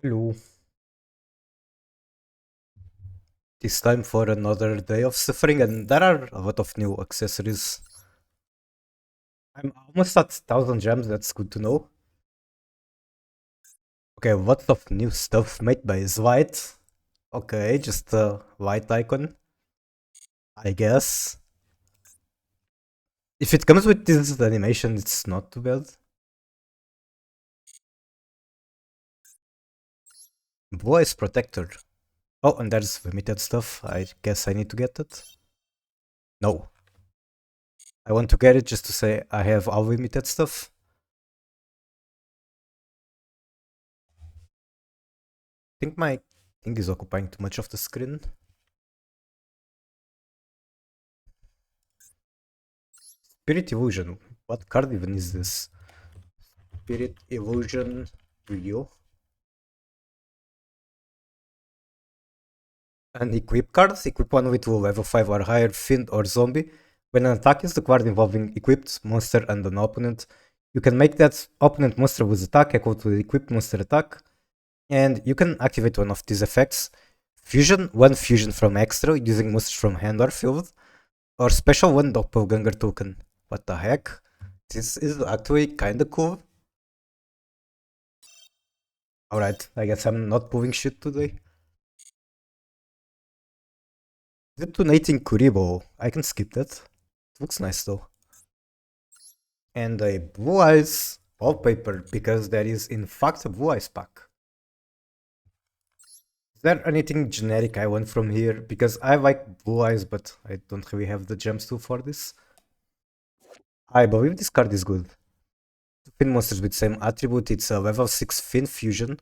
Hello. It's time for another day of suffering, and there are a lot of new accessories. I'm almost at 1000 gems, that's good to know. Okay, lots of new stuff made by White. Okay, just a white icon, I guess. If it comes with this animation, it's not too bad. Voice Protector. Oh, and there's limited stuff. I guess I need to get it. No. I want to get it just to say I have all limited stuff. I think my thing is occupying too much of the screen. Spirit Illusion. What card even is this? Spirit Illusion Rio. An equip card. Equip one with level 5 or higher Fiend or Zombie. When an attack is the card involving equipped monster and an opponent, you can make that opponent monster with attack equal to the equipped monster attack. And you can activate one of these effects. Fusion, one fusion from extra using monsters from hand or field. Or special one doppelganger token. What the heck? This is actually kinda cool. Alright, I guess I'm not pulling shit today. Detonating Kuribo. I can skip that. It looks nice though. And a Blue Eyes wallpaper, because there is in fact a Blue Eyes pack. Is there anything generic I want from here? Because I like Blue Eyes, but I don't really have the gems too for this. I believe this card is good. Fin monsters with same attribute, it's a level 6 Fin fusion.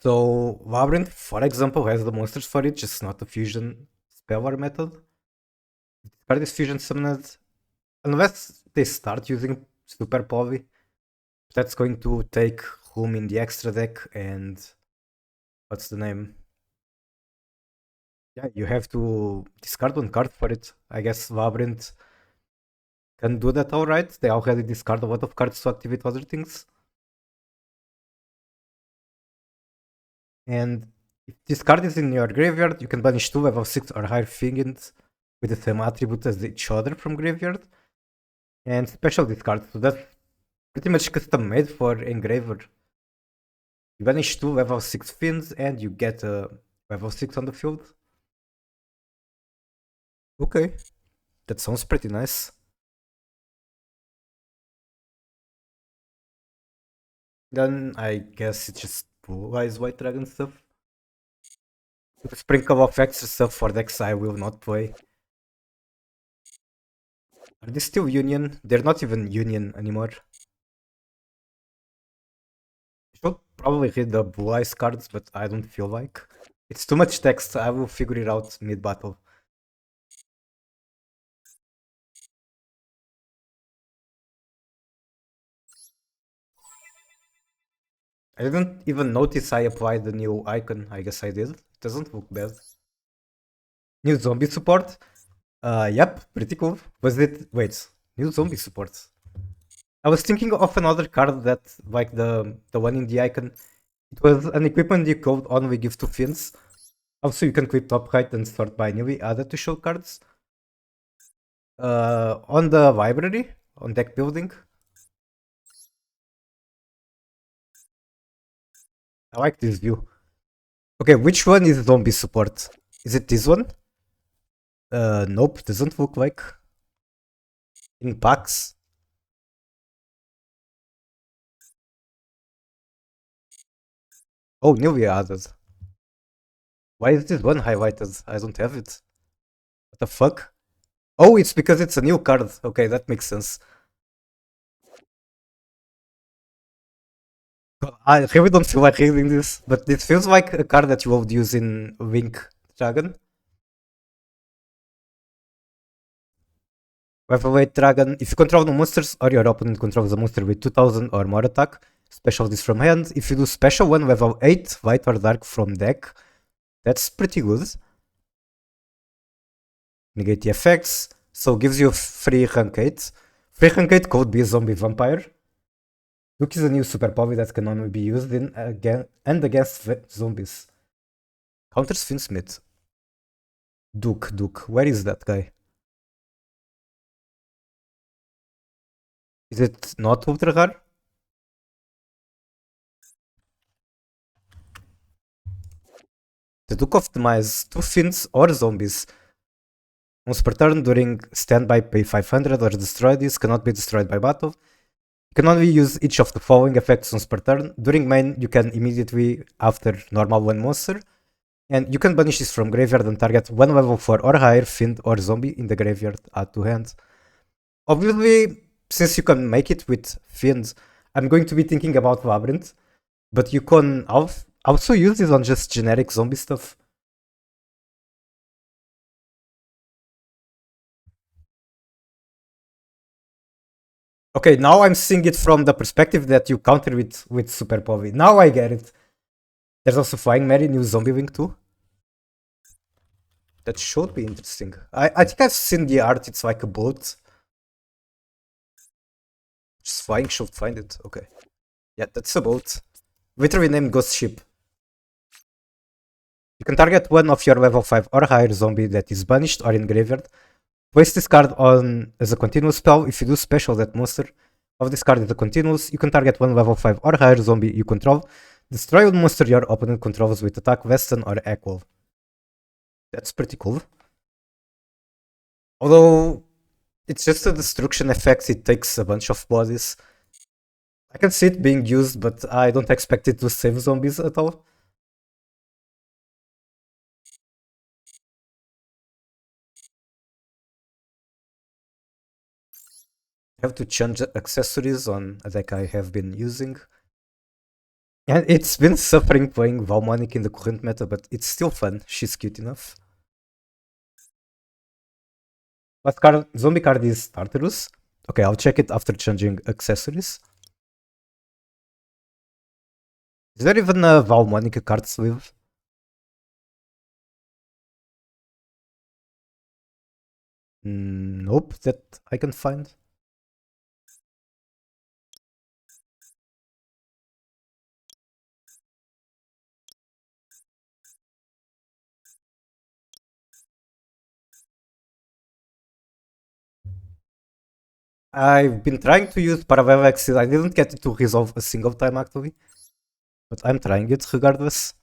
So Labyrinth, for example, has the monsters for it, just not the fusion spell or method. This card is fusion summoned unless they start using Super Poly. That's going to take room in the extra deck, and what's the name? Yeah, you have to discard one card for it. I guess Labyrinth can do that alright. They already discard a lot of cards to activate other things. And if this card is in your graveyard, you can banish 2 level 6 or higher Fiend with the same attribute as each other from graveyard. And special discard, so that's pretty much custom made for Engraver. You banish 2 level 6 Fiends and you get a level 6 on the field. Okay, that sounds pretty nice. Then I guess it's just Blue Eyes White Dragon stuff. With a sprinkle of extra stuff for decks I will not play. Are they still Union? They're not even Union anymore. I should probably read the Blue Eyes cards, but I don't feel like. It's too much text, I will figure it out mid-battle. I didn't even notice I applied the new icon. I guess I did. It doesn't look bad. New zombie support? Yep, pretty cool. Was it... Wait, new zombie support. I was thinking of another card that, like the one in the icon. It was an equipment you could only give to Fins. Also, you can click top right and sort binary added to show cards. On the library, on deck building. I like this view. Okay, which one is zombie support? Is it this one? Nope, doesn't look like. In packs. Oh, newly added. Why is this one highlighted? I don't have it. What the fuck? Oh, it's because it's a new card. Okay, that makes sense. I really don't feel like reading this, but this feels like a card that you would use in Link Dragon. Level 8 Dragon. If you control no monsters or your opponent controls a monster with 2000 or more attack, special this from hand. If you do special one level 8 white or dark from deck, that's pretty good. Negate the effects, so gives you free rank 8. Free rank 8 could be a zombie vampire. Duke is a new super power that can only be used in against zombies. Counters Finsmith. Duke. Where is that guy? Is it not ultra rare? The Duke optimizes 2 Fins or zombies. Once per turn during standby, pay 500 or destroy these, cannot be destroyed by battle. You can only use each of the following effects once per turn. During main, you can immediately after normal one monster. And you can banish this from graveyard and target one level 4 or higher Fiend or zombie in the graveyard, add to hand. Obviously, since you can make it with Fiend, I'm going to be thinking about Labyrinth. But you can also use this on just generic zombie stuff. Okay, now I'm seeing it from the perspective that you counter with Super Povey. Now I get it. There's also Flying Mary, new zombie wing too. That should be interesting. I think I've seen the art, it's like a boat. Just flying should find it, okay. Yeah, that's a boat. Literally named Ghost Ship. You can target one of your level 5 or higher zombie that is banished or in graveyard. Place this card on as a continuous spell. If you do special that monster of this card is a continuous, you can target one level 5 or higher zombie you control. Destroy one monster your opponent controls with attack, Western, or Equal. That's pretty cool. Although it's just a destruction effect, it takes a bunch of bodies. I can see it being used, but I don't expect it to save zombies at all. I have to change accessories on a deck I have been using. And it's been suffering playing Vaalmonica in the current meta, but it's still fun. She's cute enough. What card? Zombie card is Tartarus. Okay, I'll check it after changing accessories. Is there even a Vaalmonica card sleeve? Nope, that I can find. I've been trying to use Paravevex. I didn't get it to resolve a single time actually. But I'm trying it regardless.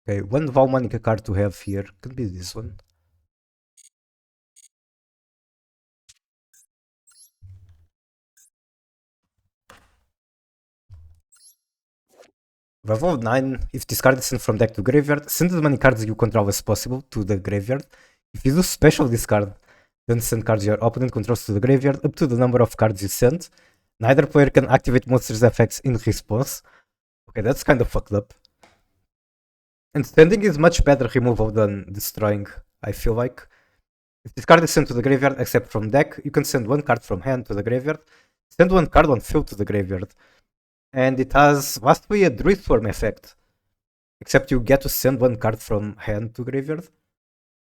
Okay, one Vaalmonica card to have here could be this one. Level 9, if this card is sent from deck to graveyard, send as many cards you control as possible to the graveyard. If you do special this card, then send cards your opponent controls to the graveyard up to the number of cards you send. Neither player can activate monsters' effects in response. Okay, that's kind of fucked up. And sending is much better removal than destroying, I feel like. If this card is sent to the graveyard except from deck, you can send one card from hand to the graveyard, send one card on field to the graveyard. And it has lastly a Druid Swarm effect. Except you get to send one card from hand to graveyard.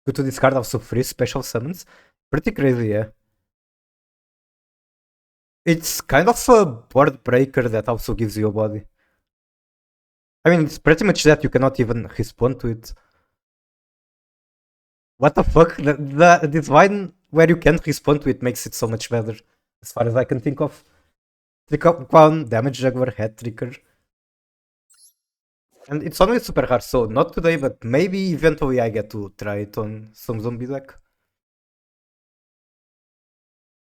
Go to discard also free special summons. Pretty crazy, yeah. It's kind of a board breaker that also gives you a body. I mean, it's pretty much that you cannot even respond to it. What the fuck? The design where you can't respond to it makes it so much better, as far as I can think of. Trick up one, damage juggler, head trigger. And it's only super hard, so not today, but maybe eventually I get to try it on some zombie deck.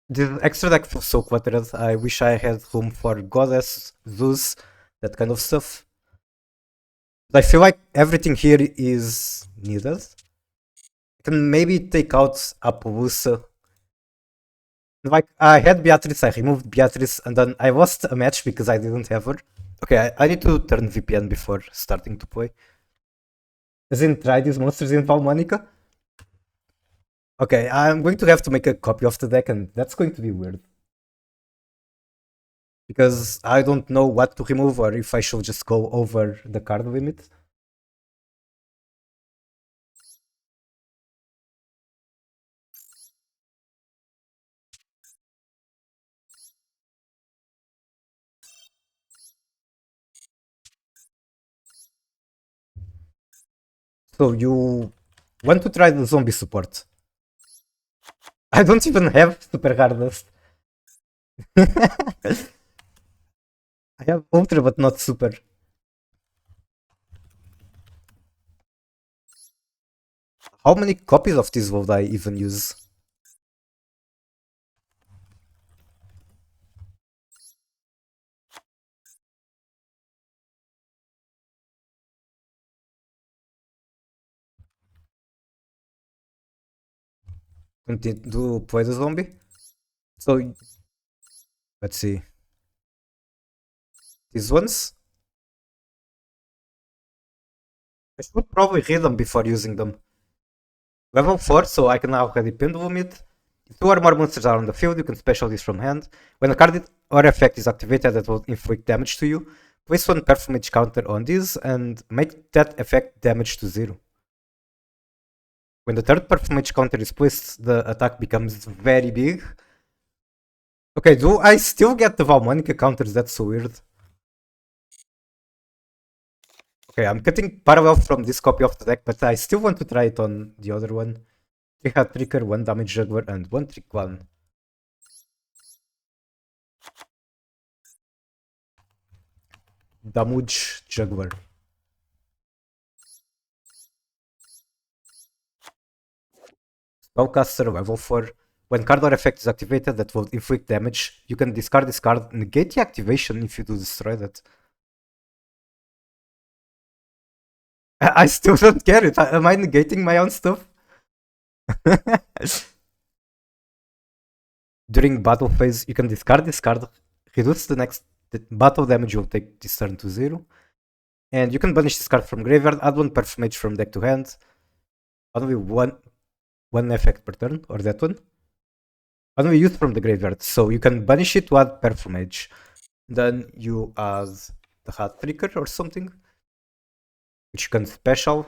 This extra deck feels so cluttered. I wish I had room for Goddess, Zeus, that kind of stuff. But I feel like everything here is needed. I can maybe take out Appaloosa. Like, I had Beatrice, I removed Beatrice, and then I lost a match because I didn't have her. Okay, I need to turn VPN before starting to play. As in, try these monsters in Vaalmonica? Okay, I'm going to have to make a copy of the deck, and that's going to be weird. Because I don't know what to remove or if I should just go over the card limit. So you want to try the zombie support. I don't even have super hardest. I have ultra but not super. How many copies of this would I even use? Continue to play the zombie. So let's see. These ones. I should probably read them before using them. Level 4, so I can already pendulum it. If 2 or more monsters are on the field, you can special this from hand. When a card or effect is activated that will inflict damage to you, place one performance counter on this and make that effect damage to 0. When the third performance counter is placed, the attack becomes very big. Okay, do I still get the Vaalmonica counters? That's so weird. Okay, I'm cutting parallel from this copy of the deck, but I still want to try it on the other one. 3 hat trigger, 1 damage juggler, and 1 trick one. Damage juggler. Spellcaster level 4. When card or effect is activated that will inflict damage, you can discard this card, negate the activation if you do destroy that. I still don't get it. Am I negating my own stuff? During battle phase, you can discard this card, reduce the next battle damage you'll take this turn to 0. And you can banish this card from graveyard, add 1 Perfumage from deck to hand. Only one effect per turn, or that one. Only used from the graveyard, so you can banish it to add Perfumage. Then you add the Hat Trigger or something, which you can special.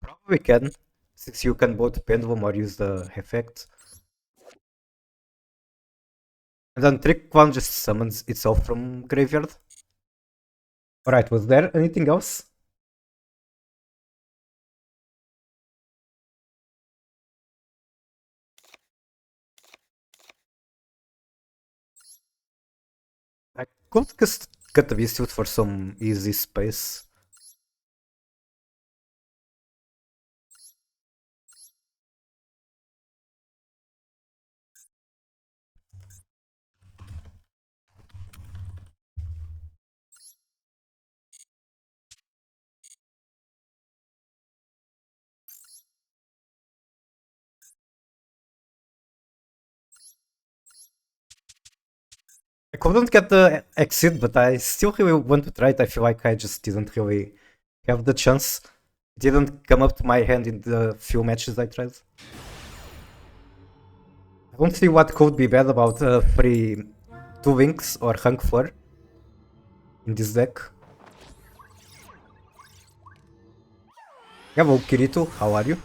Probably can, since you can both Pendulum or use the effect. And then Trick 1 just summons itself from graveyard. Alright, was there anything else? I could just cut the Beastwood for some easy space. I couldn't get the exit, but I still really want to try it. I feel like I just didn't really have the chance. It didn't come up to my hand in the few matches I tried. I don't see what could be bad about free 2 Winks or Hunk 4 in this deck. Hello Kirito, how are you?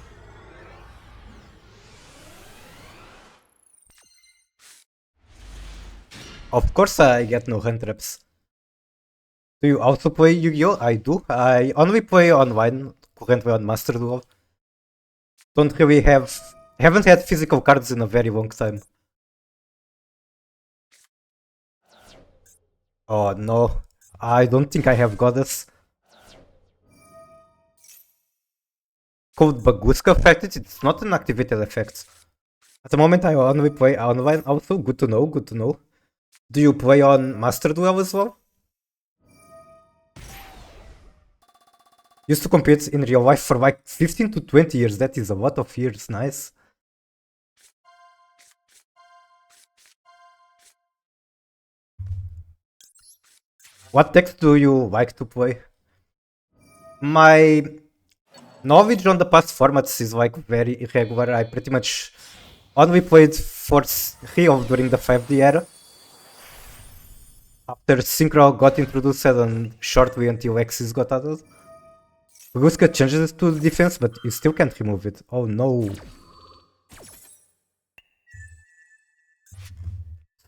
Of course I get no hand traps. Do you also play Yu-Gi-Oh? I do. I only play online, currently on Master Duel. Don't really haven't had physical cards in a very long time. Oh no, I don't think I have Goddess. Could Baguska affect it? It's not an activated effect. At the moment I only play online, also good to know, good to know. Do you play on Master Duel as well? Used to compete in real life for like 15 to 20 years, that is a lot of years, nice. What decks do you like to play? My knowledge on the past formats is like very irregular. I pretty much only played Force Rio during the 5D era. After Synchro got introduced and shortly until Xyz got added. Ruska changes to the defense, but you still can't remove it. Oh no.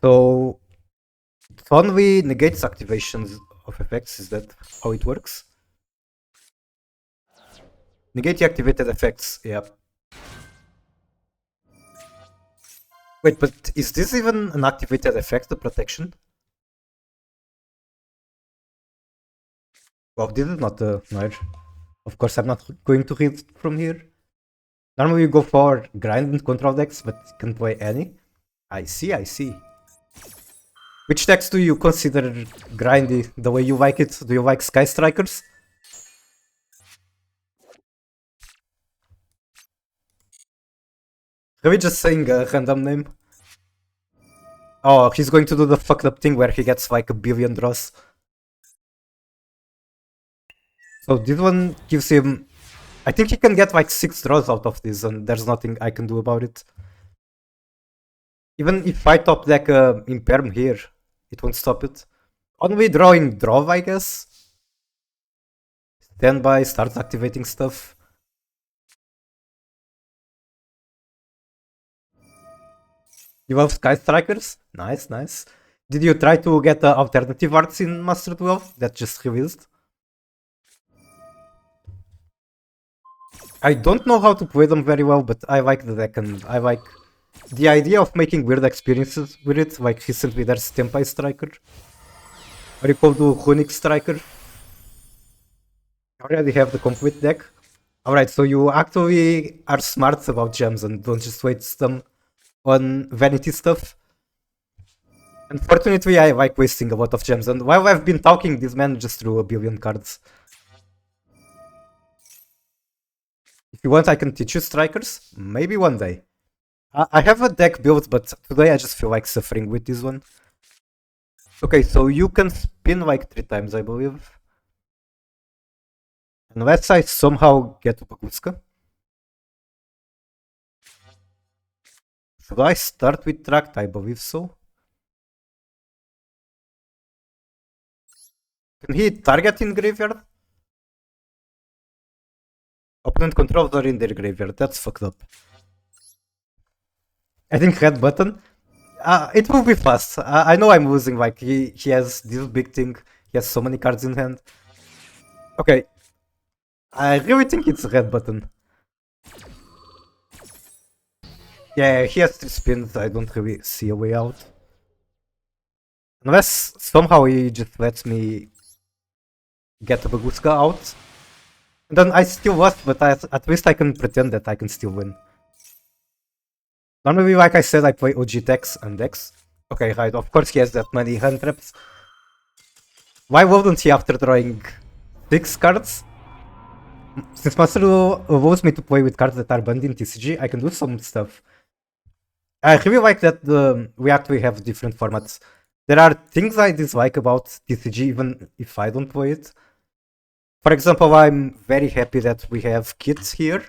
So it only negates activations of effects, is that how it works? Negate the activated effects, yeah. Wait, but is this even an activated effect, the protection? Well, this is not the Nair. Of course, I'm not going to read from here. Normally you go for grind and control decks, but you can play any. I see, I see. Which decks do you consider grindy the way you like it? Do you like Sky Strikers? Really just saying a random name? Oh, he's going to do the fucked up thing where he gets like a billion draws. So this one gives him... I think he can get like 6 draws out of this and there's nothing I can do about it. Even if I top deck Imperm here, it won't stop it. Only drawing draw, I guess. Standby starts activating stuff. You love Sky Strikers? Nice, nice. Did you try to get alternative arts in Master Duel that just released? I don't know how to play them very well, but I like the deck and I like the idea of making weird experiences with it. Like recently there's Tempai Striker. Or you could do Runic Striker. I already have the complete deck. Alright, so you actually are smart about gems and don't just waste them on vanity stuff. Unfortunately, I like wasting a lot of gems, and while I've been talking, this man just drew a billion cards. If you want, I can teach you strikers. Maybe one day. I have a deck built, but today I just feel like suffering with this one. Okay, so you can spin like 3 times, I believe. Unless I somehow get to Baguska. Should I start with Tract? I believe so. Can he target in graveyard? Opponent controls are in their graveyard. That's fucked up. I think red button. It will be fast. I know I'm losing. Like he has this big thing. He has so many cards in hand. Okay. I really think it's red button. Yeah, he has 3 spins. I don't really see a way out. Unless somehow he just lets me get a Baguska out. And then I still lost, but at least I can pretend that I can still win. Normally, like I said, I play OG decks and decks. Okay, right, of course he has that many hand traps. Why wouldn't he after drawing 6 cards? Since Master allows me to play with cards that are banned in TCG, I can do some stuff. I really like that we actually have different formats. There are things I dislike about TCG even if I don't play it. For example, I'm very happy that we have kits here,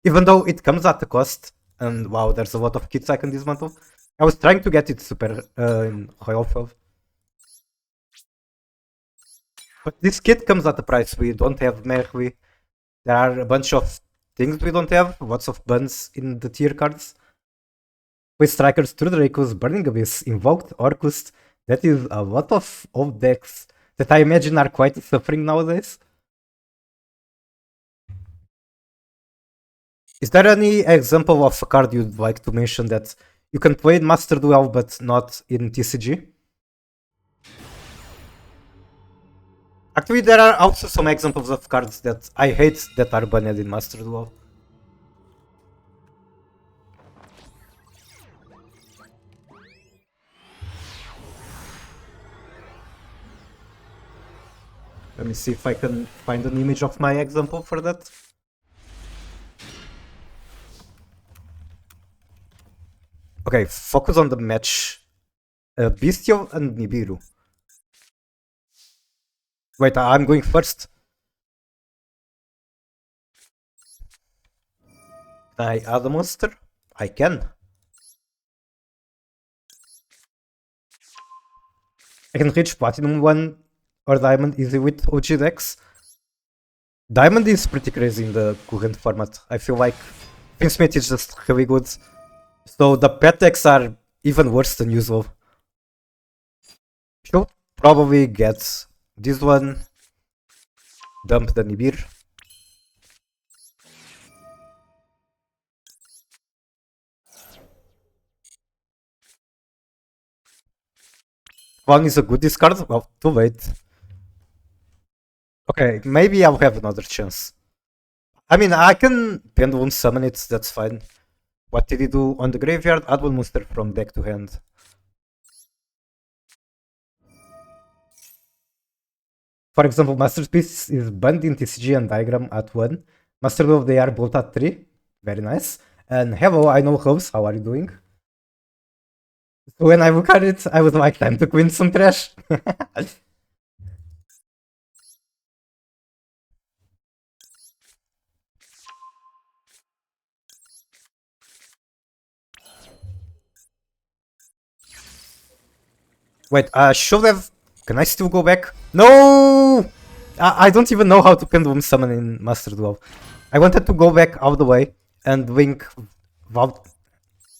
even though it comes at a cost. And wow, there's a lot of kits I can dismantle. I was trying to get it super in Royal 12. But this kit comes at a price. We don't have Merwi. There are a bunch of things we don't have. Lots of buns in the tier cards. With Strikers, True Dracos, Burning Abyss, Invoked, Orcust. That is a lot of old decks that I imagine are quite suffering nowadays. Is there any example of a card you'd like to mention that you can play in Master Duel but not in TCG? Actually, there are also some examples of cards that I hate that are banned in Master Duel. Let me see if I can find an image of my example for that. Okay, focus on the match. Bestial and Nibiru. Wait, I'm going first. Can I add a monster? I can. I can reach Platinum 1 or Diamond easy with OG decks. Diamond is pretty crazy in the current format. I feel like Finsmith is just really good. So the Petdecks are even worse than usual. Should probably get this one. Dump the Nibir. One is a good discard. Well, too late. Okay, maybe I'll have another chance. I mean, I can Pendulum summon it, that's fine. What did he do on the graveyard? Add one monster from deck to hand. For example, Masterpiece is banned in TCG and Diagram at 1. Master of they are both at 3. Very nice. And hello, I know House, how are you doing? So when I look at it, I was like, time to win some trash. Wait, should have... Can I still go back? No! I don't even know how to Pendulum summon in Master Duel. I wanted to go back all the way and link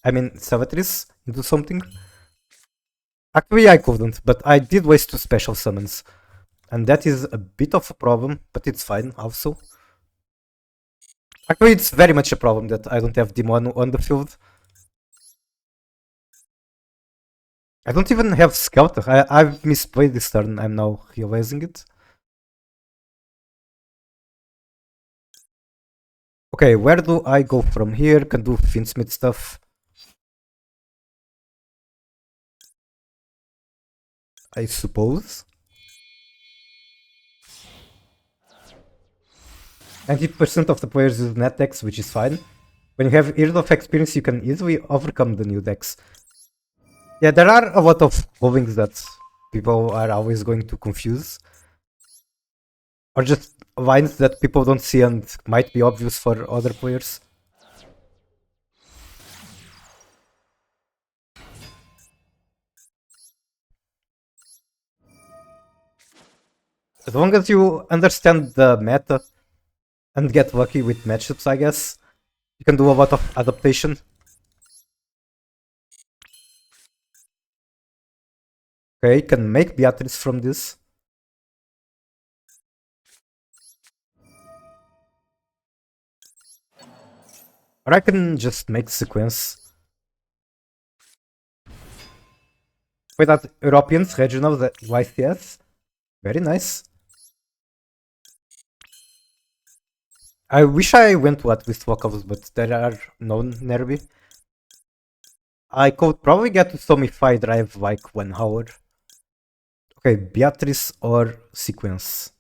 Savatrice into something. Actually, I couldn't, but I did waste 2 special summons. And that is a bit of a problem, but it's fine also. Actually, it's very much a problem that I don't have Demon on the field. I don't even have Skelter. I've misplayed this turn, I'm now realizing it. Okay, where do I go from here? Can do Finsmith stuff. I suppose. 90% of the players use net decks, which is fine. When you have years of experience, you can easily overcome the new decks. Yeah, there are a lot of holdings that people are always going to confuse. Or just lines that people don't see and might be obvious for other players. As long as you understand the meta and get lucky with matchups, I guess, you can do a lot of adaptation. Okay, can make Beatrice from this. Or I can just make sequence. Wait, that Europeans, regional, that YCS. Very nice. I wish I went to at least walkovers, but there are none nearby. I could probably get to some if I drive like 1 hour. Okay, Beatrice or sequence.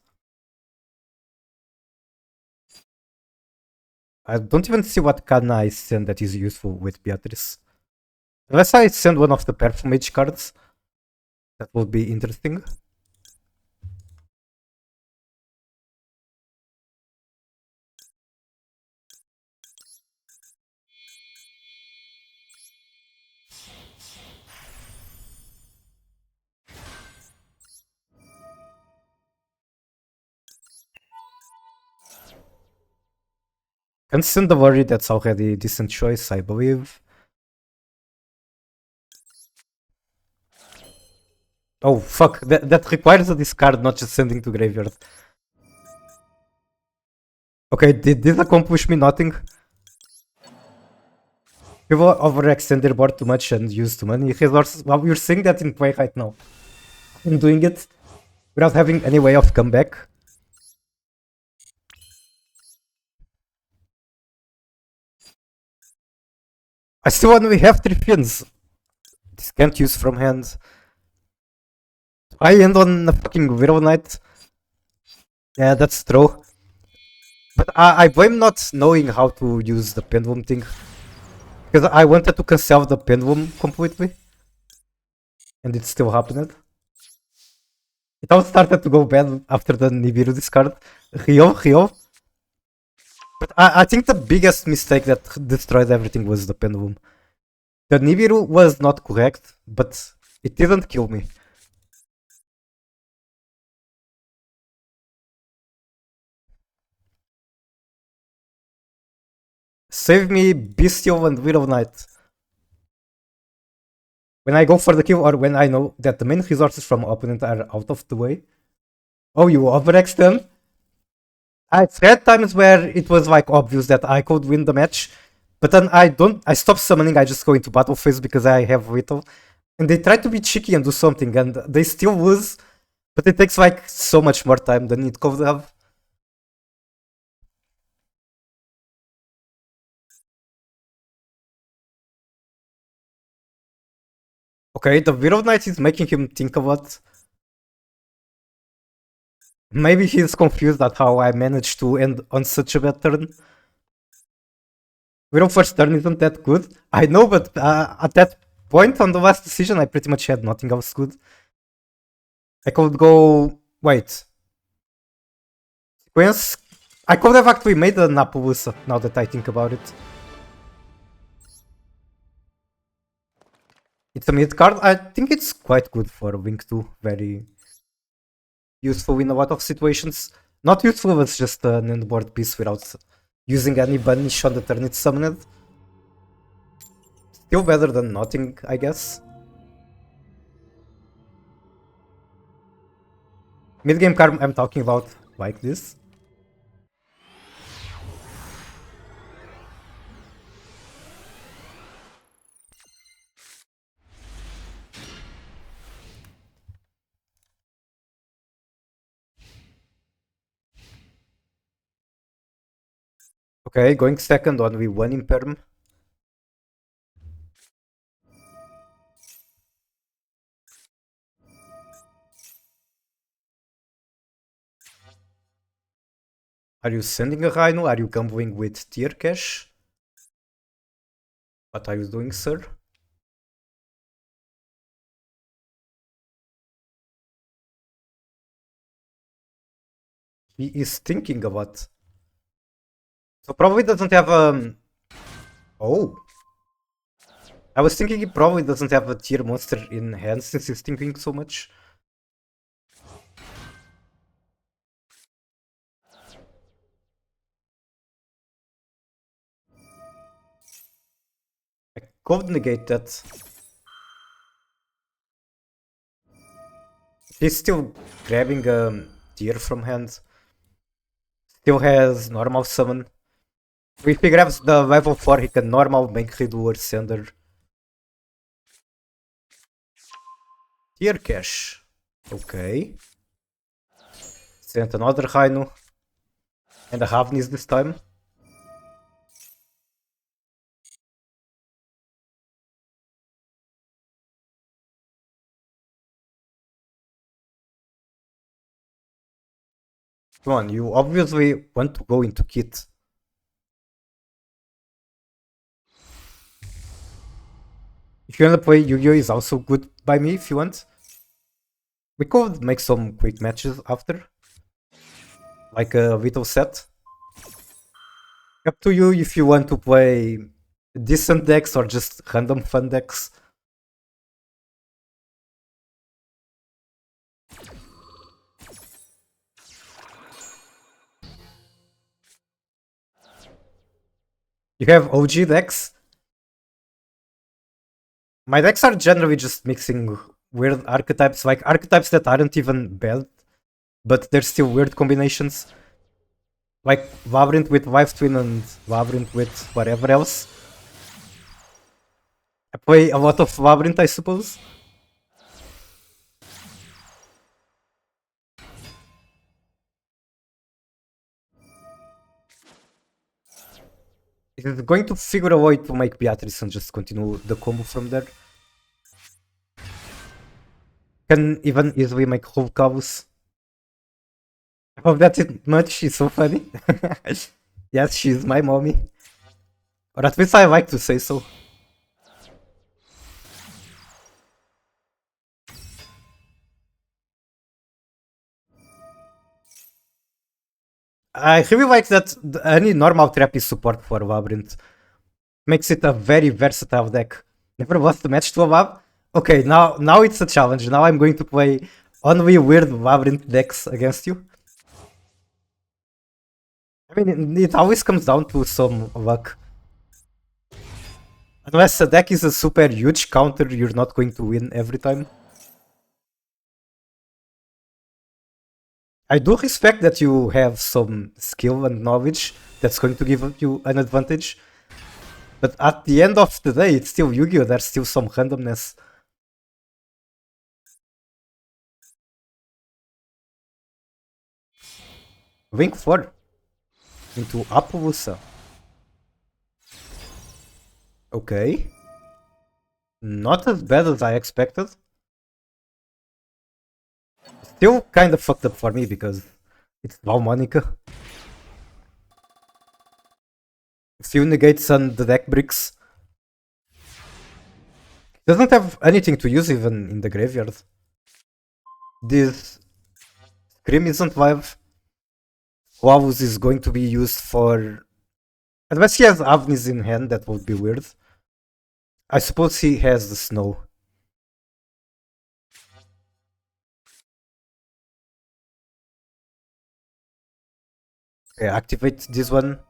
I don't even see what can I send that is useful with Beatrice. Unless I send one of the Perfumage cards. That would be interesting. Can send the Worry, that's already a decent choice, I believe. Oh fuck, that requires a discard, not just sending to graveyard. Okay, did this accomplish me nothing? People overextend their board too much and use too many resources. Well, you're seeing that in play right now. I'm doing it without having any way of comeback. I still only have 3 fins. This can't use from hand. I end on a fucking Widow Knight. Yeah, that's true. But I blame not knowing how to use the pendulum thing. Because I wanted to cancel the pendulum completely. And it still happened. It all started to go bad after the Nibiru discard. Rio. But I think the biggest mistake that destroyed everything was the pendulum. The Nibiru was not correct, but it didn't kill me. Save me, Bestial and Widow Knight. When I go for the kill or when I know that the main resources from opponent are out of the way. Oh, you overextend? I've had times where it was like obvious that I could win the match, but then I stopped summoning, I just go into battle phase because I have little. And they try to be cheeky and do something, and they still lose, but it takes like so much more time than it could have. Okay, the Widow Knight is making him think a lot. Maybe he's confused at how I managed to end on such a bad turn. Widow first turn isn't that good. I know, but at that point on the last decision, I pretty much had nothing else good. I could go... Wait. Sequence? I could have actually made an Appaloosa, now that I think about it. It's a mid card. I think it's quite good for Wing 2. Very useful in a lot of situations. Not useful as just an end board piece without using any banish on the turn it's summoned. Still better than nothing, I guess. Mid-game card I'm talking about like this. Okay, going second on V1 in perm. Are you sending a Rhino? Are you gambling with tier cash? What are you doing, sir? He is thinking about. So probably doesn't have Oh. I was thinking he probably doesn't have a tier monster in hand since he's thinking so much. I could negate that. He's still grabbing a tier from hand. Still has normal summon. If he grabs the level 4, he can normal make Riddler Sender. Tier cash. Okay. Sent another Rhino. And a Havnis this time. Come on, you obviously want to go into kit. If you wanna play Yu-Gi-Oh! Is also good by me if you want. We could make some quick matches after. Like a little set. Up to you if you want to play decent decks or just random fun decks. You have OG decks. My decks are generally just mixing weird archetypes, like archetypes that aren't even bad, but they're still weird combinations. Like Labyrinth with Life Twin and Labyrinth with whatever else. I play a lot of Labyrinth, I suppose. It is going to figure a way to make Beatrice and just continue the combo from there. Can even easily make whole combos. I hope that's it much, she's so funny. Yes, she's my mommy. Or at least I like to say so. I really like that any normal trap is support for Labyrinth. Makes it a very versatile deck. Never lost the match to a Lab. Okay, now it's a challenge. Now I'm going to play only weird Labyrinth decks against you. I mean, it always comes down to some luck. Unless a deck is a super huge counter, you're not going to win every time. I do respect that you have some skill and knowledge that's going to give you an advantage. But at the end of the day, it's still Yu-Gi-Oh! There's still some randomness. Wing 4 into Appaloosa. Okay. Not as bad as I expected. Still kind of fucked up for me because it's Vaalmonica. Few negates on the deck bricks. Doesn't have anything to use even in the graveyard. This Scream isn't live. Wavus is going to be used for... Unless he has Avnis in hand, that would be weird. I suppose he has the snow. Okay, activate this one.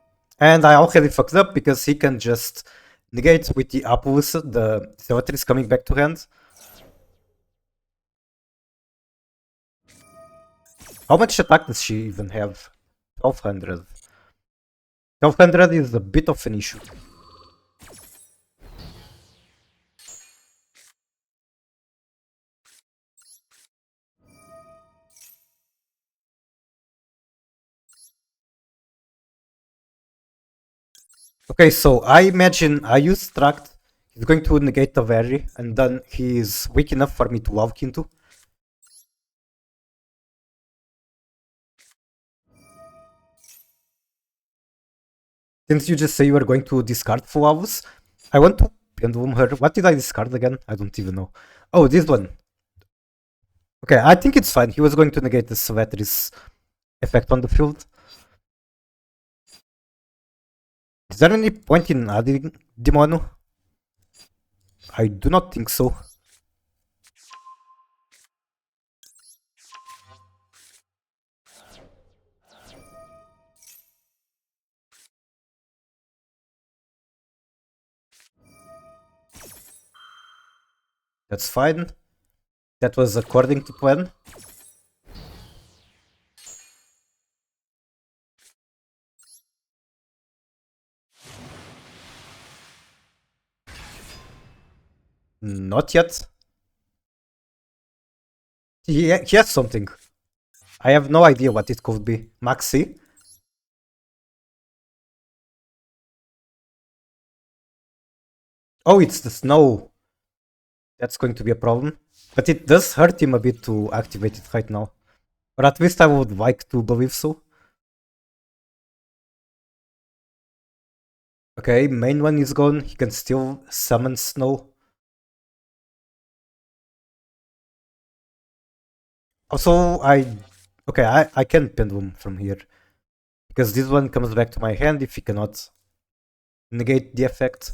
And I already fucked up because he can just negate with the Apples, the Cemetery is coming back to hand. How much attack does she even have? 1200. 1200 is a bit of an issue. Okay, so I imagine I use Tract. He's going to negate the Very, and then he's weak enough for me to walk into. Since you just say you are going to discard Fuavus, I want to pendulum her. What did I discard again? I don't even know. Oh, this one. Okay, I think it's fine. He was going to negate the Svetris effect on the field. Is there any point in adding Demono? I do not think so. That's fine. That was according to plan. Not yet. He has something. I have no idea what it could be. Maxi? Oh, it's the snow. That's going to be a problem. But it does hurt him a bit to activate it right now. Or at least I would like to believe so. Okay, main one is gone. He can still summon snow. Also, okay, I can pendulum from here. Because this one comes back to my hand if he cannot negate the effect.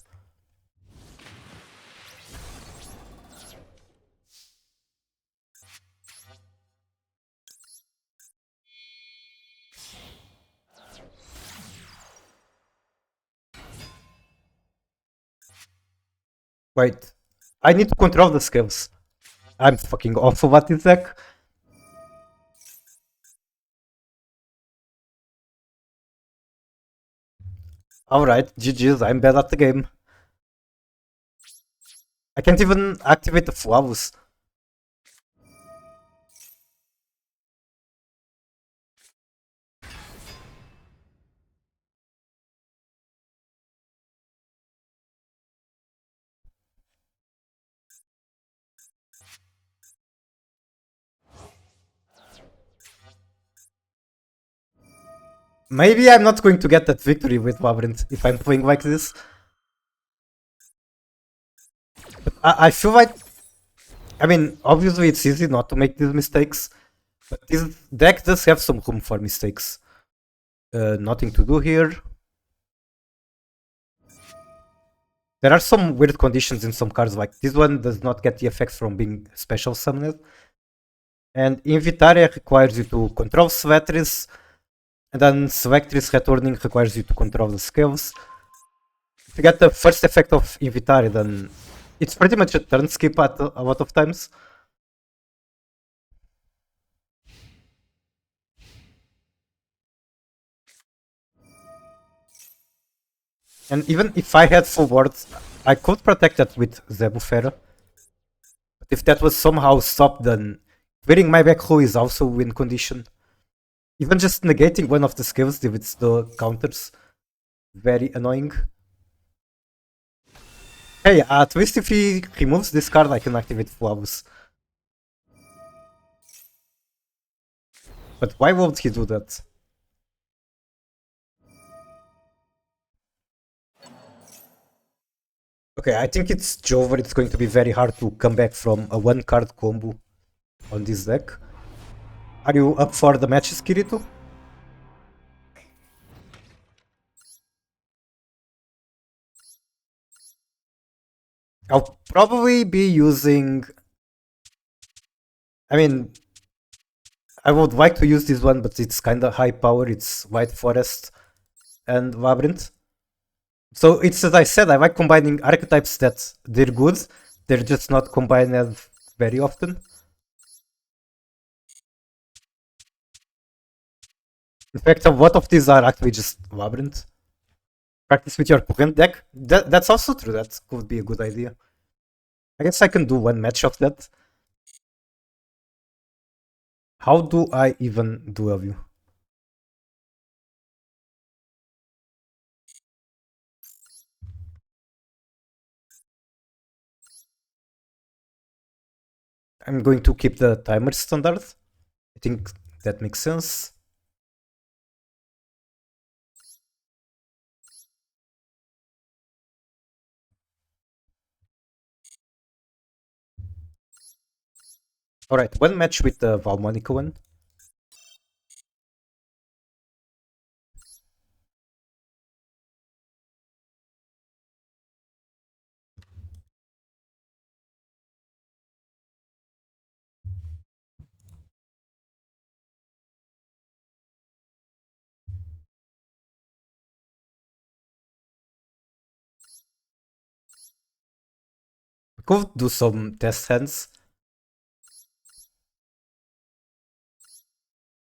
Wait, I need to control the skills. I'm fucking awful at this deck. Alright, GG's, I'm bad at the game. I can't even activate the Flavus. Maybe I'm not going to get that victory with Labyrinth if I'm playing like this. But I feel like... I mean, obviously it's easy not to make these mistakes. But this deck does have some room for mistakes. Nothing to do here. There are some weird conditions in some cards, like this one does not get the effects from being special summoned. And Invitaria requires you to control Svetris. And then Selectris returning requires you to control the skills. If you get the first effect of Invitaria, then it's pretty much a turn skip at a lot of times. And even if I had full wards, I could protect that with Zebufera. But if that was somehow stopped, then clearing my back row is also win condition. Even just negating one of the skills if it's the counters. Very annoying. Hey, at least if he removes this card, I can activate Flawless. But why won't he do that? Okay, I think it's Jover. It's going to be very hard to come back from a one card combo on this deck. Are you up for the matches, Kirito? I'll probably be using... I mean, I would like to use this one, but it's kinda high power. It's White Forest and Labyrinth. So it's as I said, I like combining archetypes that they're good, they're just not combined very often. In fact, a lot of these are actually just Labyrinth. Practice with your current deck. That's also true, that could be a good idea. I guess I can do one match of that. How do I even do a view? I'm going to keep the timer standard. I think that makes sense. Alright, one match with the Vaalmonica one. Could do some test hands.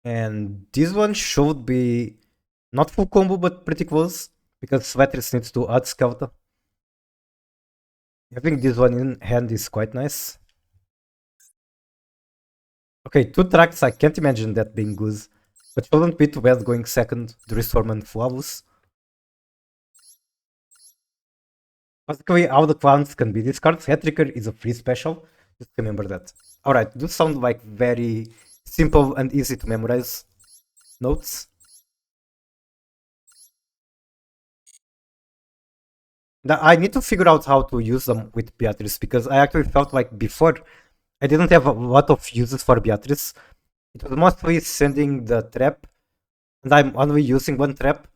And this one should be not full combo, but pretty close, because Sweaters needs to add Skelter. Having this one in hand is quite nice. Okay, 2 tracks, I can't imagine that being good. But shouldn't be too bad going second, Storm and Flawless. Basically, all the clowns can be discards. Hat-Tricker is a free special, just remember that. Alright, those sound like very simple and easy to memorize notes. Now, I need to figure out how to use them with Beatrice, because I actually felt like before I didn't have a lot of uses for Beatrice. It was mostly sending the trap, and I'm only using one trap,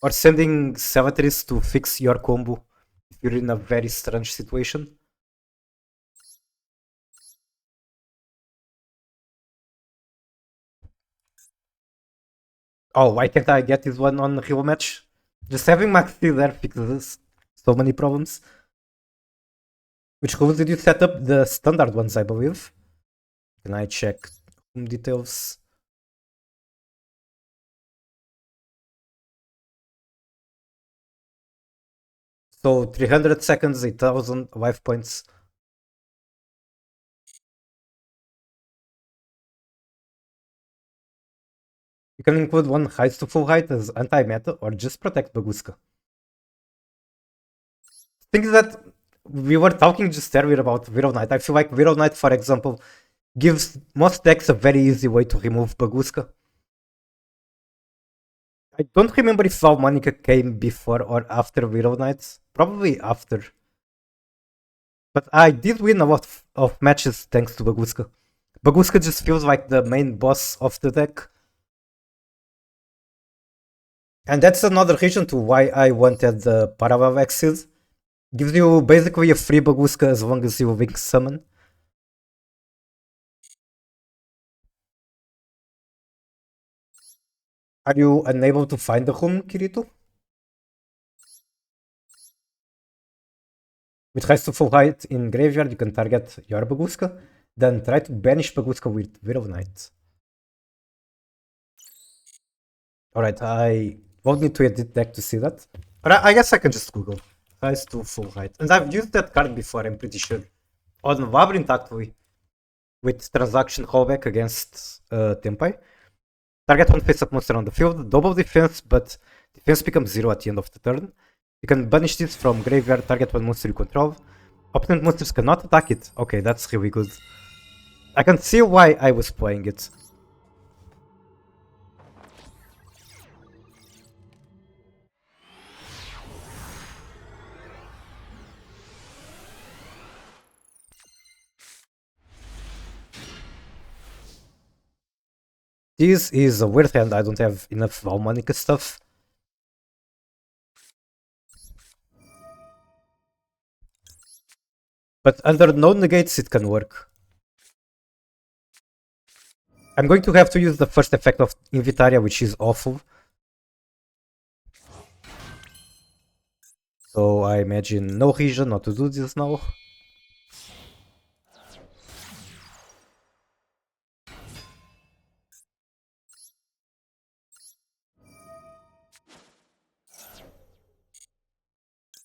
or sending Savatrice to fix your combo if you're in a very strange situation. Oh, why can't I get this one on Hero Match? Just having Maxi there fixes so many problems. Which rules did you set up? The standard ones, I believe. Can I check home details? So 300 seconds, 8,000 life points. You can include one height to full height as anti-meta or just protect Baguska. Things that we were talking just earlier about Widow Knight. I feel like Widow Knight, for example, gives most decks a very easy way to remove Baguska. I don't remember if Vaalmonica came before or after Widow Knight. Probably after. But I did win a lot of matches thanks to Baguska. Baguska just feels like the main boss of the deck. And that's another reason to why I wanted the Parallel Exit. Gives you basically a free Baguska as long as you Wing Summon. Are you unable to find the room, Kirito? With Rise to Full Height in Graveyard, you can target your Baguska, then try to banish Baguska with Widow Knight. Alright, I won't need to edit deck to see that. But I guess I can just Google. Rise to Full Height. And I've used that card before, I'm pretty sure. On Labyrinth, actually. With transaction callback against Tempai. Target one face-up monster on the field, double defense, but defense becomes 0 at the end of the turn. You can banish this from graveyard, target one monster you control. Opponent monsters cannot attack it. Okay, that's really good. I can see why I was playing it. This is a weird hand, I don't have enough Vaalmonica stuff. But under no negates it can work. I'm going to have to use the first effect of Invitaria, which is awful. So I imagine no reason not to do this now.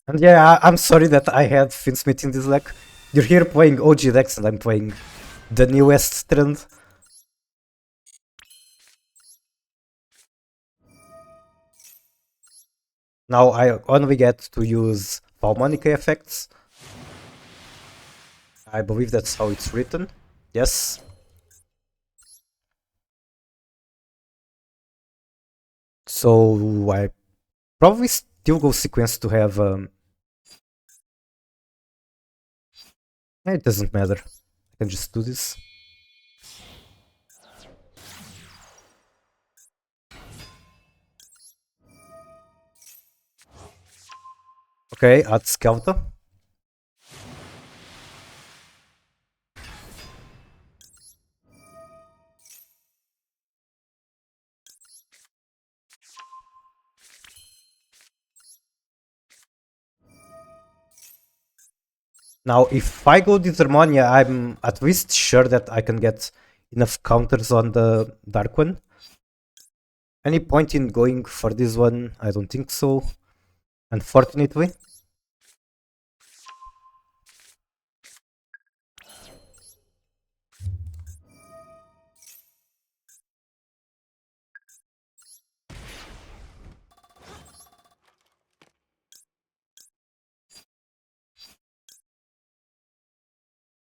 And yeah, I'm sorry that I had Finsmith in this deck. You're here playing OG decks and I'm playing the newest trend. Now I only get to use Vaalmonica effects. I believe that's how it's written. Yes. So I probably still go sequence to have... it doesn't matter. I can just do this. Okay, add Scouter. Now, if I go Disharmonia, I'm at least sure that I can get enough counters on the Dark one. Any point in going for this one? I don't think so, unfortunately.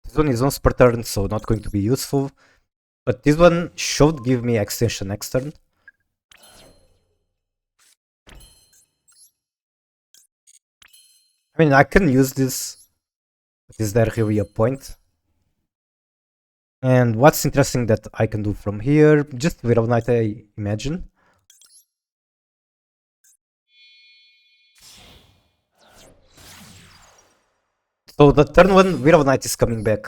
This one is once per turn, so not going to be useful. But this one should give me extension next turn. I mean, I can use this, but is there really a point? And what's interesting that I can do from here? Just Widow Knight, I imagine. So the turn one Widow Knight is coming back.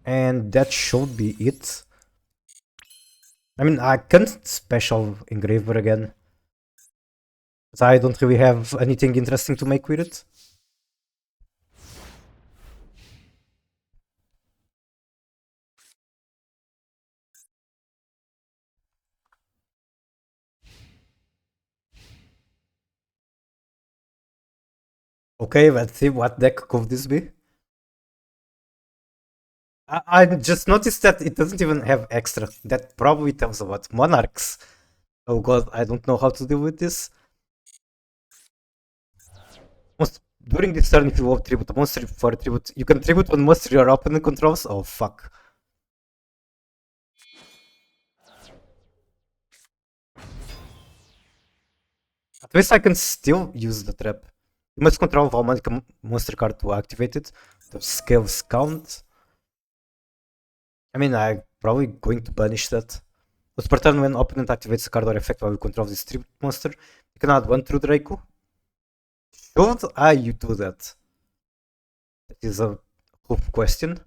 And that should be it. I mean, I can't special Engraver again. But I don't really have anything interesting to make with it. Okay, let's see what deck could this be. I just noticed that it doesn't even have extra. That probably tells a lot. Monarchs. Oh god, I don't know how to deal with this. During this turn, if you will tribute a monster for a tribute, you can tribute one monster your opponent controls. Oh fuck. At least I can still use the trap. You must control Vaalmonica monster card to activate it. The scales count. I mean, I'm probably going to banish that. But per turn, when opponent activates a card or effect while you control this tribute monster, you can add one through Draco. Should I do that? That is a good question.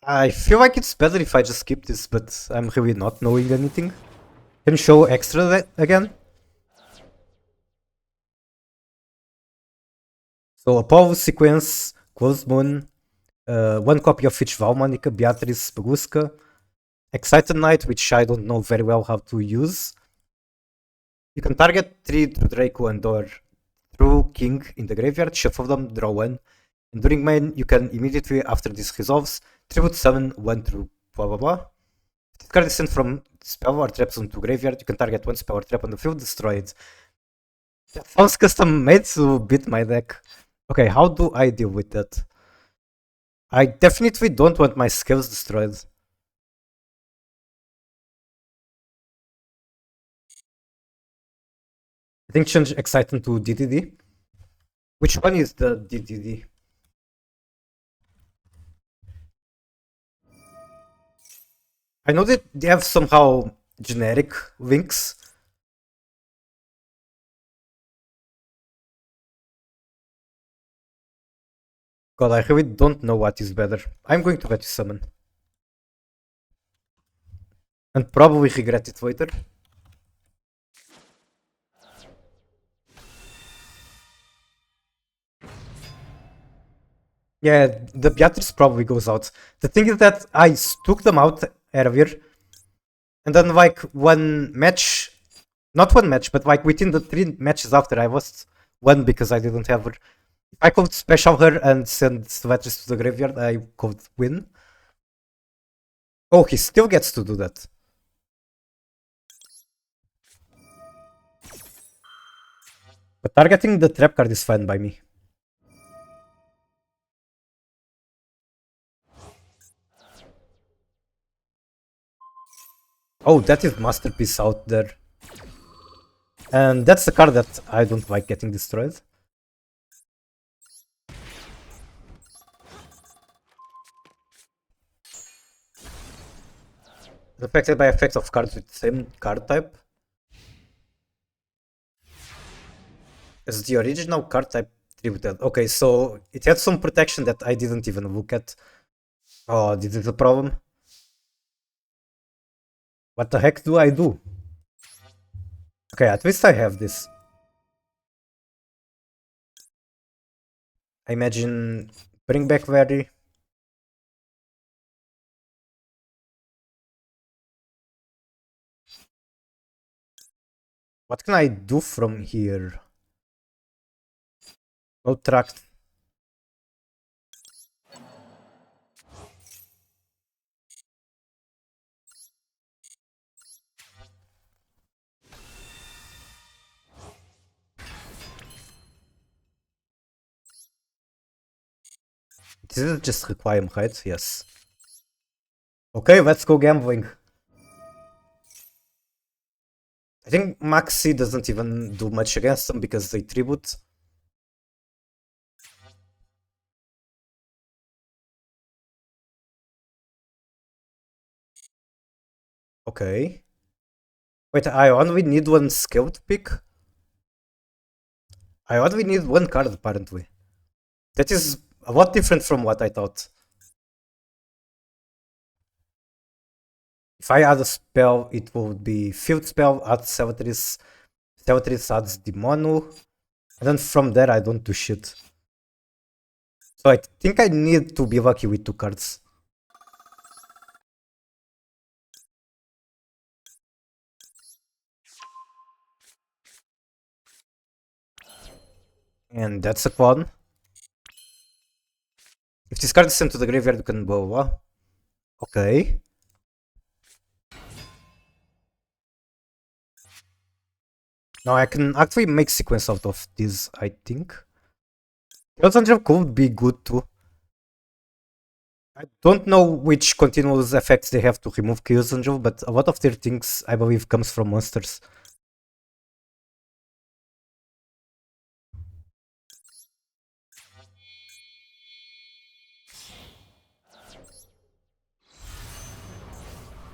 I feel like it's better if I just skip this, but I'm really not knowing anything. Can you show extra again? So Apollo sequence, Closed Moon, one copy of each Vaalmonica, Beatrice, Baguska, Excited Knight, which I don't know very well how to use. You can target 3 through Draco and or through king in the graveyard, shuffle them, draw one. And during main, you can immediately, after this resolves, tribute summon one through blah blah blah. If this card is sent from spell or traps onto graveyard, you can target one spell or trap on the field, destroy it. That sounds custom made to beat my deck. Okay, how do I deal with that? I definitely don't want my skills destroyed. I think change Excitement to DDD. Which one is the DDD? I know that they have somehow generic links. God, I really don't know what is better. I'm going to bet you summon. And probably regret it later. Yeah, the Beatrice probably goes out. The thing is that I took them out earlier. And then like one match, not one match, but like within the 3 matches after, I lost one because I didn't have her. If I could special her and send Beatrice to the graveyard, I could win. Oh, he still gets to do that. But targeting the trap card is fine by me. Oh, that is Masterpiece out there. And that's the card that I don't like getting destroyed. Affected by effects of cards with the same card type. As the original card type tributed. Okay, so it had some protection that I didn't even look at. Oh, this is a problem. What the heck do I do? Okay, at least I have this. I imagine bring back Very. What can I do from here? No tract. This is just requiem, right? Yes. Okay, let's go gambling. I think Maxi doesn't even do much against them because they tribute. Okay. Wait, I only need one skill to pick? I only need one card apparently. That is a lot different from what I thought. If I add a spell, it would be field spell, add Celatrice. Celatrice adds the mono. And then from there I don't do shit. So I think I need to be lucky with 2 cards. And that's a quad. If this card is sent to the graveyard, you can blah blah. Okay. Now I can actually make sequence out of this, I think. Chaos Angel could be good too. I don't know which continuous effects they have to remove Chaos Angel, but a lot of their things, I believe, comes from monsters.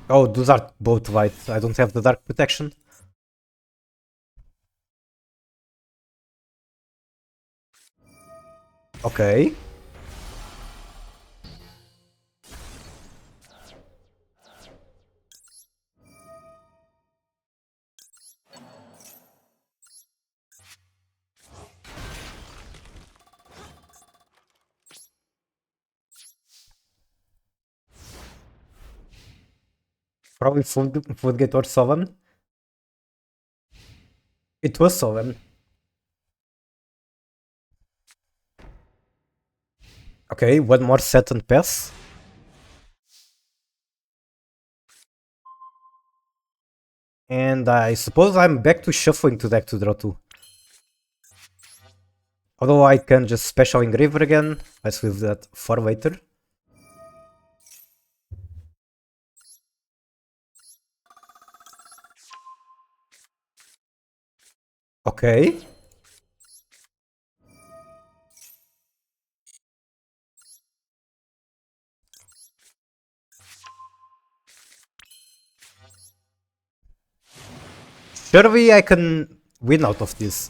Oh, those are both white. I don't have the dark protection. Okay. Probably Floodgate or Sovereign. It was Sovereign. Okay, one more set and pass. And I suppose I'm back to shuffling to deck to draw 2. Although I can just special engraver again. Let's leave that for later. Okay. Surely I can win out of this.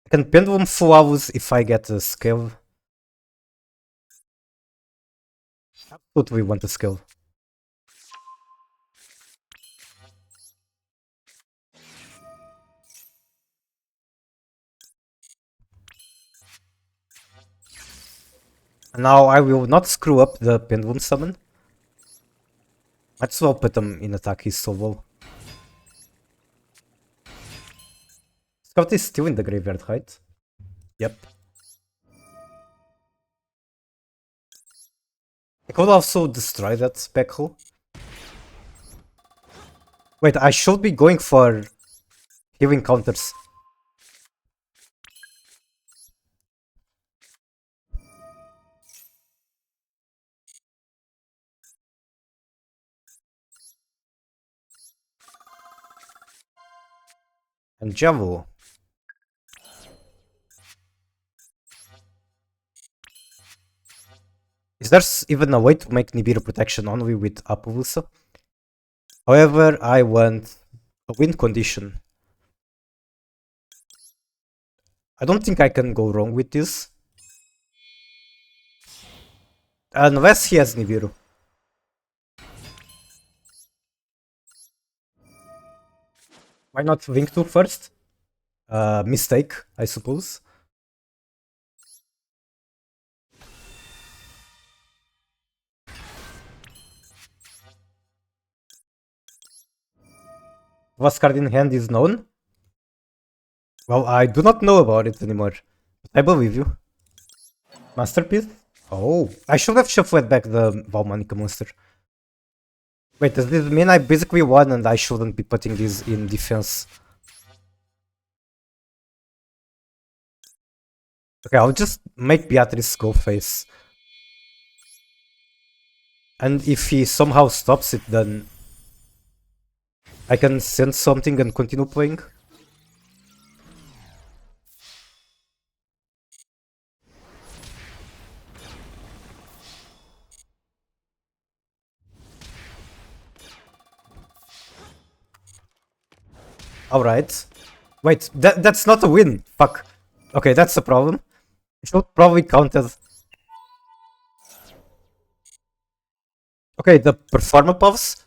I can pendulum flowers if I get a skill. Absolutely want a skill. Now I will not screw up the pendulum summon. Might as well put him in attack, he's so low. Scout is still in the graveyard, right? Yep. I could also destroy that speckle. Wait, I should be going for healing counters. And Javel. Is there even a way to make Nibiru protection only with Apollusa? However, I want a win condition. I don't think I can go wrong with this. Unless he has Nibiru. Why not Link 2 first? Mistake, I suppose. Last card in hand is known. Well, I do not know about it anymore. But I believe you. Masterpiece? Oh, I should have shuffled back the Vaalmonica monster. Wait, does this mean I basically won and I shouldn't be putting this in defense? Okay, I'll just make Beatrice go face. And if he somehow stops it, then I can send something and continue playing. Alright. Wait, that's not a win. Fuck. Okay, that's a problem. I should probably count as... Okay, the performer puffs.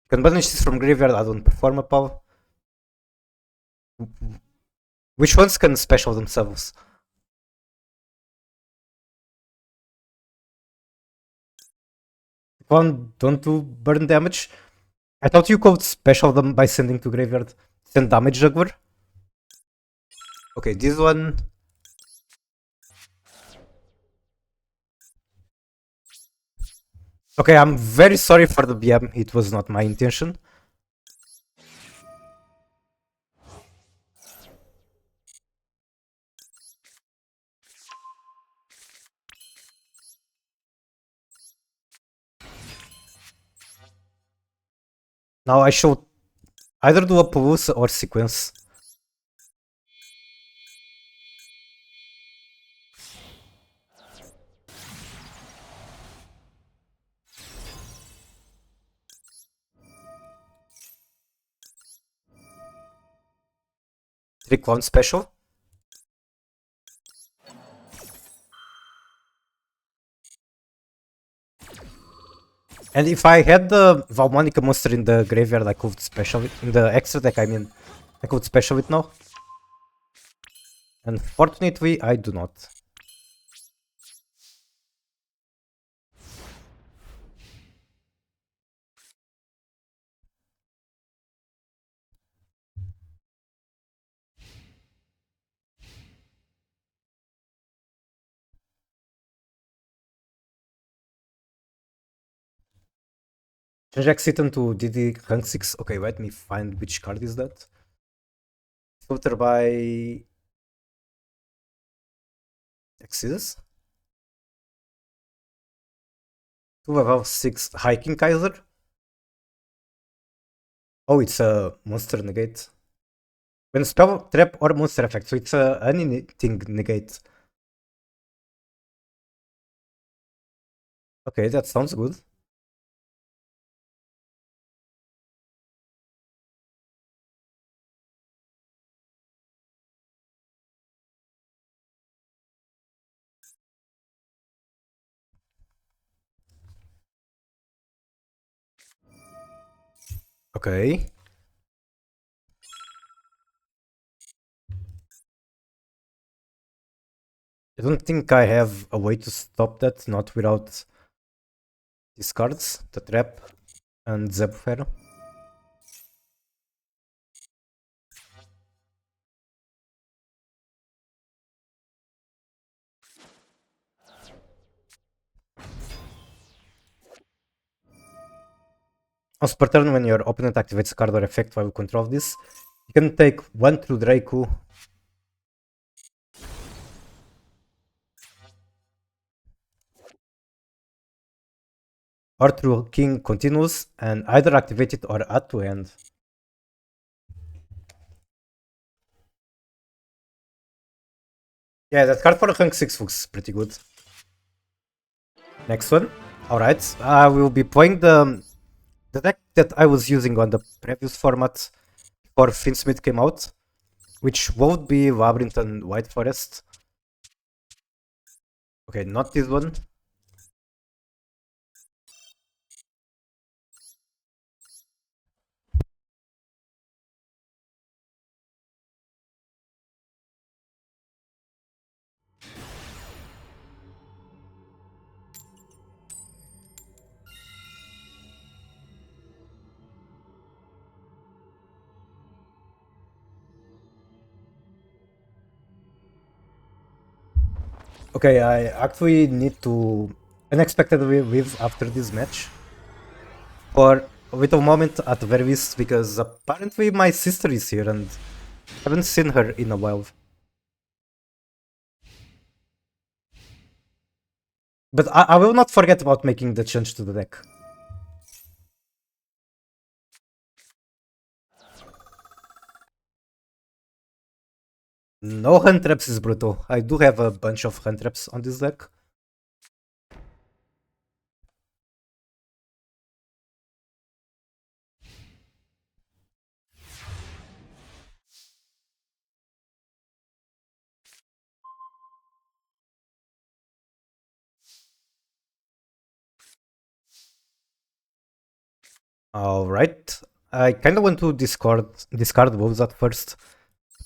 You can banish this from graveyard, I don't perform a puff. Which ones can special themselves? One don't do burn damage. I thought you could special them by sending to graveyard. Send damage juggler. Okay, this one. Okay, I'm very sorry for the BM. It was not my intention. Now I should either do a pulse or sequence. Trick one special. And if I had the Vaalmonica monster in the graveyard, I could special it. In the extra deck, I mean, I could special it now. Unfortunately, I do not. Change exit into DD rank 6. Okay, let me find which card is that. Filter by Exodus. 2 above 6 Hiking Kaiser. Oh, it's a monster negate. When spell, trap, or monster effect, so it's anything negate. Okay, that sounds good. Okay. I don't think I have a way to stop that, not without these cards, the trap and Zephyr. On per turn, when your opponent activates a card or effect while you control this, you can take 1 through Draco. Or through King continues and either activate it or add to hand. Yeah, that card for rank 6 looks pretty good. Next one. Alright, I will be playing the deck that I was using on the previous format before Finsmith came out, which would be Labyrinth and White Forest. Okay, not this one. Okay, I actually need to unexpectedly leave after this match for a little moment at the very least, because apparently my sister is here and I haven't seen her in a while. But I will not forget about making the change to the deck. No hand traps is brutal. I do have a bunch of hand traps on this deck. Alright. I kinda want to discard wolves at first.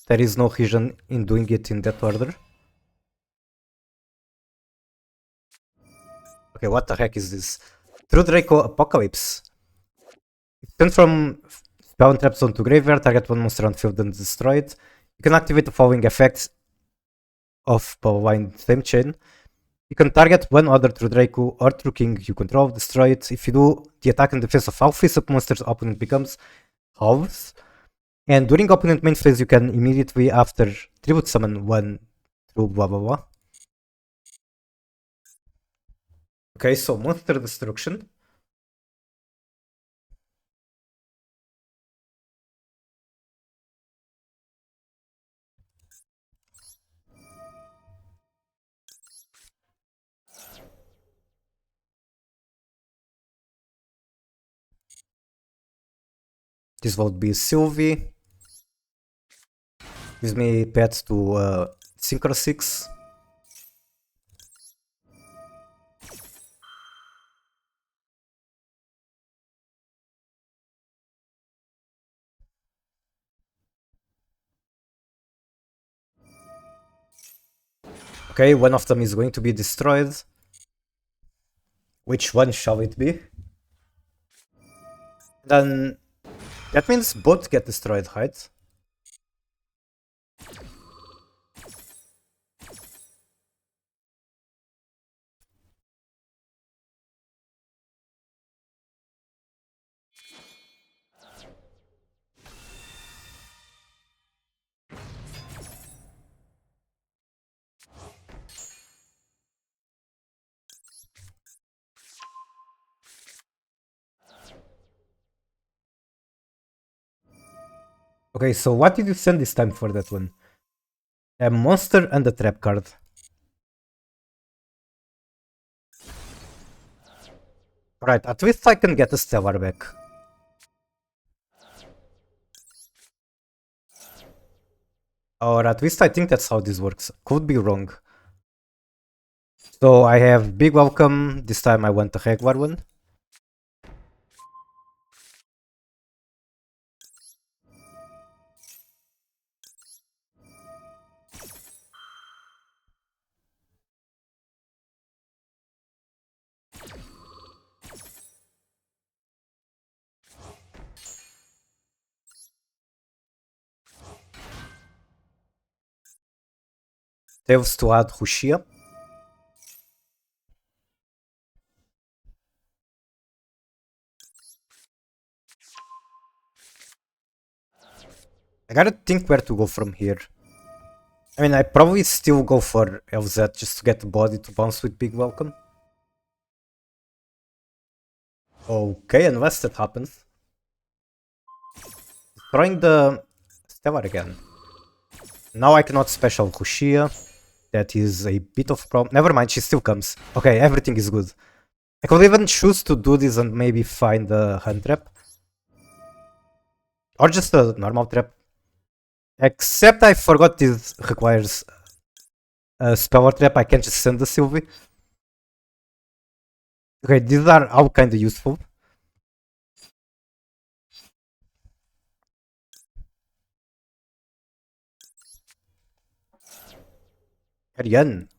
There is no reason in doing it in that order. Okay, what the heck is this? True Draco Apocalypse. Send from spell trap zone to graveyard, target one monster on field and destroy it. You can activate the following effects of Powerline same chain. You can target one other True Draco or True King you control, destroy it. If you do, the attack and defense of all face-up monsters opponent becomes halves. And during opponent main phase, you can immediately after tribute summon one through blah blah blah. Okay, so monster destruction. This would be Sylvie. Gives me pets to Synchro 6. Okay, one of them is going to be destroyed. Which one shall it be? Then that means both get destroyed, right? Okay, so what did you send this time for that one? A monster and a trap card. Right, at least I can get a Stellar back. Or at least I think that's how this works. Could be wrong. So I have Big Welcome. This time I want a regular one. Temos to add Rushia. I gotta think where to go from here. I mean, I probably still go for LZ just to get the body to bounce with Big Welcome. Okay, unless that happens. Throwing the Stellar again. Now I cannot special Rushia. That is a bit of a problem. Never mind, she still comes. Okay, everything is good. I could even choose to do this and maybe find the hand trap. Or just a normal trap. Except I forgot this requires a spell trap. I can't just send the Sylvie. Okay, these are all kind of useful. Ariane.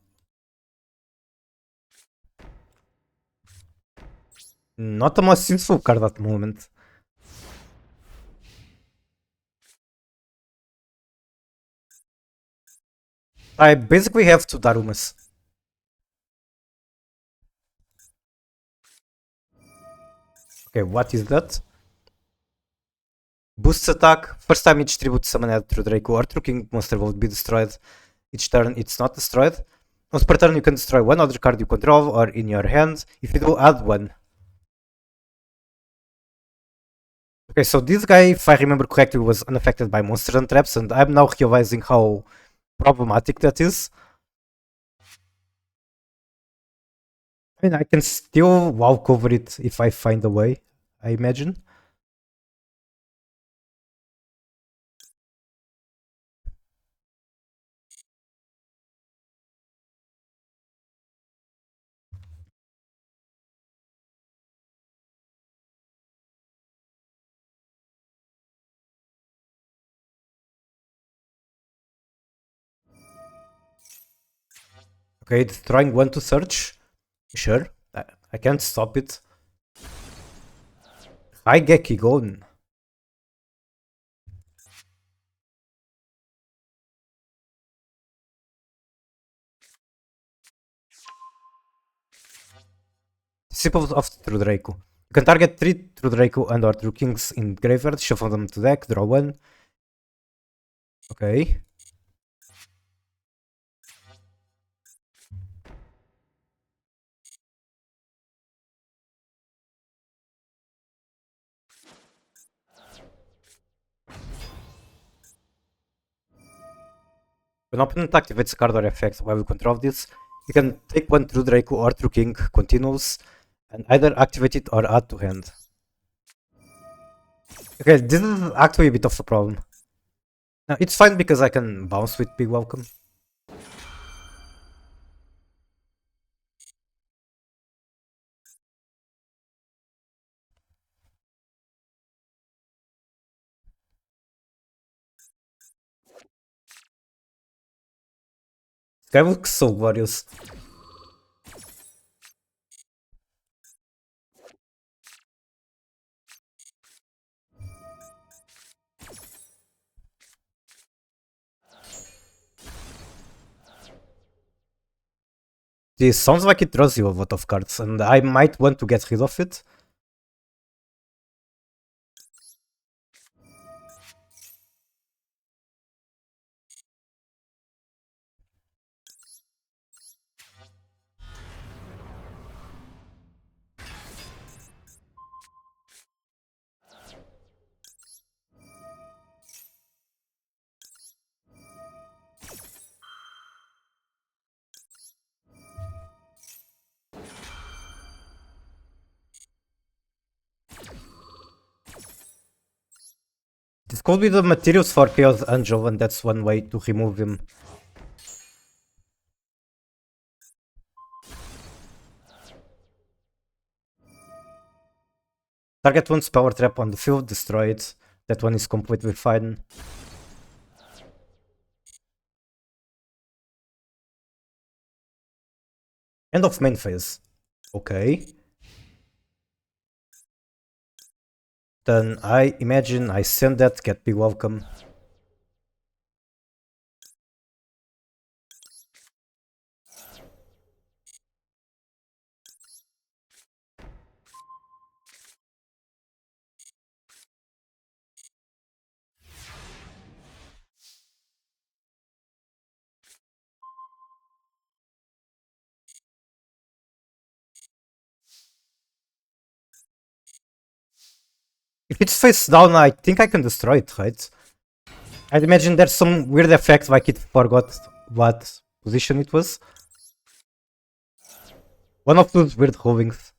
Not the most useful card at the moment. I basically have two Darumas. Okay, what is that? Boosts attack. First time each tribute summon add through Draco or through King monster will be destroyed. Each turn it's not destroyed. Once per turn you can destroy one other card you control or in your hand. If you do, add one. Okay, so this guy, if I remember correctly, was unaffected by monsters and traps, and I'm now realizing how problematic that is. I mean, I can still walk over it if I find a way, I imagine. Okay, destroying one to search. Sure, I can't stop it. Hi, Geki, gone. Disciples of True Draco. You can target 3 True Draco and or True Kings in graveyard, shuffle them to deck, draw one. Okay. When opponent activates a card or effect while you control this, you can take one True Draco or True King continues and either activate it or add to hand. Okay, this is actually a bit of a problem. Now, it's fine because I can bounce with Big Welcome. This guy looks so glorious. This sounds like it draws you a lot of cards, and I might want to get rid of it. could be the materials for Chaos Angel, and that's one way to remove him. Target one's power trap on the field, destroy it. That one is completely fine. End of main phase. Okay. Then I imagine I send that, get big welcome. If it's face down, I think I can destroy it, right? I'd imagine there's some weird effect like it forgot what position it was. One of those weird hovings.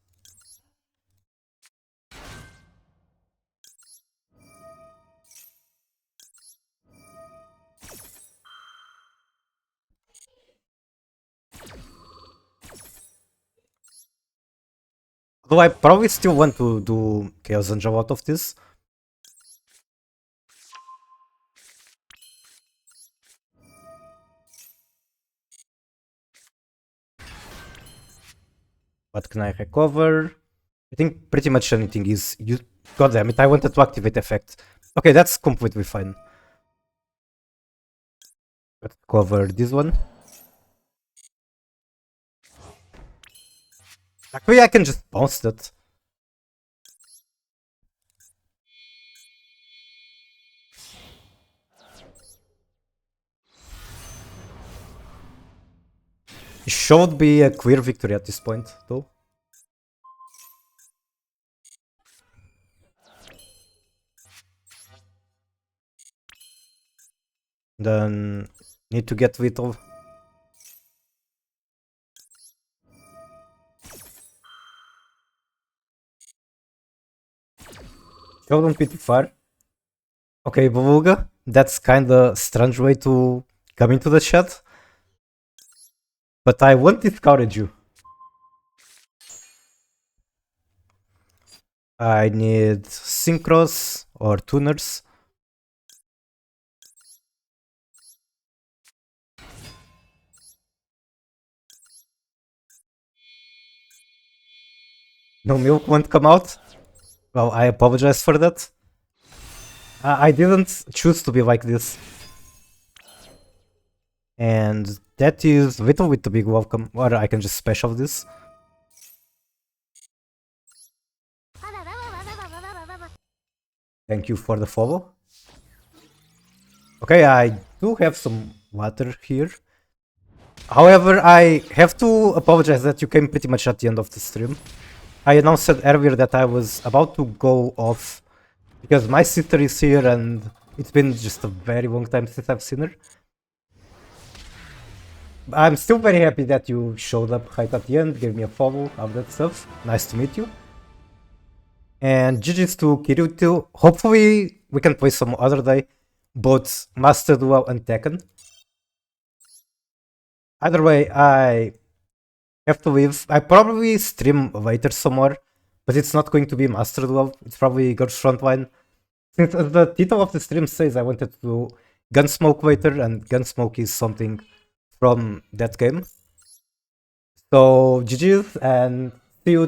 Though I probably still want to do Chaos Angel out of this. What can I recover? I think pretty much anything is... God damn it, I wanted to activate effect. Okay, that's completely fine. Let's cover this one. Actually, I can just bounce that. It should be a clear victory at this point, though. Then need to get lethal. Don't be too far. Okay, Bavuga, that's kinda strange way to come into the chat. But I won't discourage you. I need synchros or tuners. No milk won't come out. Well, I apologize for that. I didn't choose to be like this. And that is little with the big welcome. Or I can just special this. Thank you for the follow. Okay, I do have some water here. However, I have to apologize that you came pretty much at the end of the stream. I announced earlier that I was about to go off because my sister is here and it's been just a very long time since I've seen her. I'm still very happy that you showed up right at the end, gave me a follow, all that stuff. Nice to meet you. And GG's to Kiryu too. Hopefully we can play some other day, both Master Duel and Tekken. Either way, I have to leave. I probably stream later some more, but it's not going to be Master Duel. It's probably Girls Frontline. Since the title of the stream says I wanted to do Gunsmoke later, and Gunsmoke is something from that game. So GG's, and